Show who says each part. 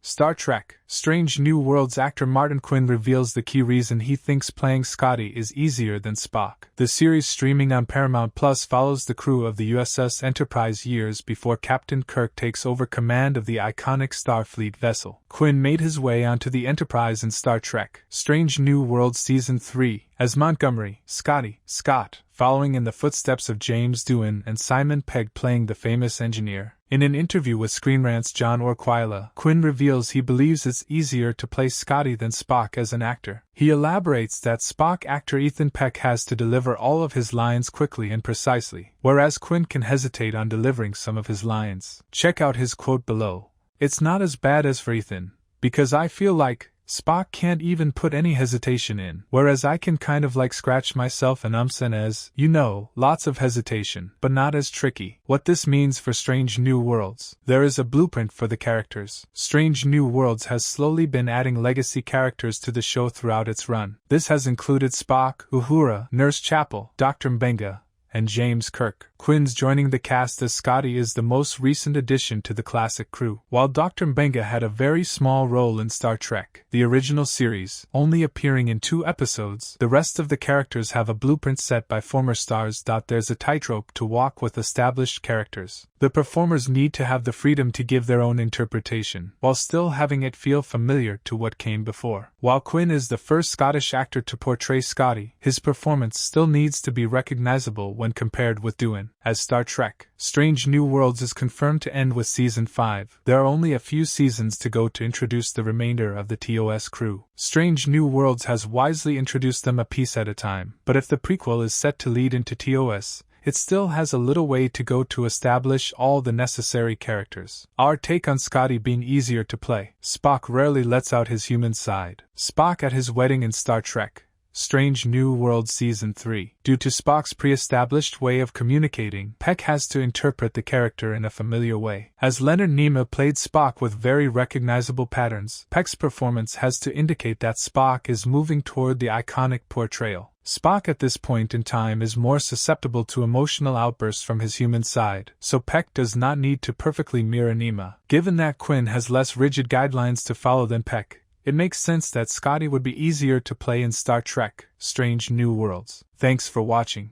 Speaker 1: Star Trek: Strange New Worlds actor Martin Quinn reveals the key reason he thinks playing Scotty is easier than Spock. The series, streaming on Paramount Plus, follows the crew of the USS Enterprise years before Captain Kirk takes over command of the iconic Starfleet vessel. Quinn made his way onto the Enterprise in Star Trek: Strange New Worlds Season 3 as Montgomery Scott, following in the footsteps of James Doohan and Simon Pegg playing the famous engineer. In an interview with Screen Rant's John Orquila, Quinn reveals he believes it's easier to play Scotty than Spock as an actor. He elaborates that Spock actor Ethan Peck has to deliver all of his lines quickly and precisely, whereas Quinn can hesitate on delivering some of his lines. Check out his quote below. "It's not as bad as for Ethan, because I feel like Spock can't even put any hesitation in, whereas I can kind of like scratch myself and and as, lots of hesitation, but not as tricky." What this means for Strange New Worlds: there is a blueprint for the characters. Strange New Worlds has slowly been adding legacy characters to the show throughout its run. This has included Spock, Uhura, Nurse Chapel, Dr. Mbenga, and James Kirk. Quinn's joining the cast as Scotty is the most recent addition to the classic crew. While Dr. Mbenga had a very small role in Star Trek, the original series, only appearing in 2 episodes, the rest of the characters have a blueprint set by former stars. There's a tightrope to walk with established characters. The performers need to have the freedom to give their own interpretation, while still having it feel familiar to what came before. While Quinn is the first Scottish actor to portray Scotty, his performance still needs to be recognizable when compared with Doohan. As Star Trek: Strange New Worlds is confirmed to end with Season 5, there are only a few seasons to go to introduce the remainder of the TOS crew. Strange New Worlds has wisely introduced them a piece at a time, but if the prequel is set to lead into TOS, it still has a little way to go to establish all the necessary characters. Our take on Scotty being easier to play: Spock rarely lets out his human side. Spock at his wedding in Star Trek: Strange New Worlds Season 3. Due to Spock's pre-established way of communicating, Peck has to interpret the character in a familiar way. As Leonard Nimoy played Spock with very recognizable patterns, Peck's performance has to indicate that Spock is moving toward the iconic portrayal. Spock at this point in time is more susceptible to emotional outbursts from his human side, so Peck does not need to perfectly mirror Nimoy. Given that Quinn has less rigid guidelines to follow than Peck, it makes sense that Scotty would be easier to play in Star Trek: Strange New Worlds. Thanks for watching.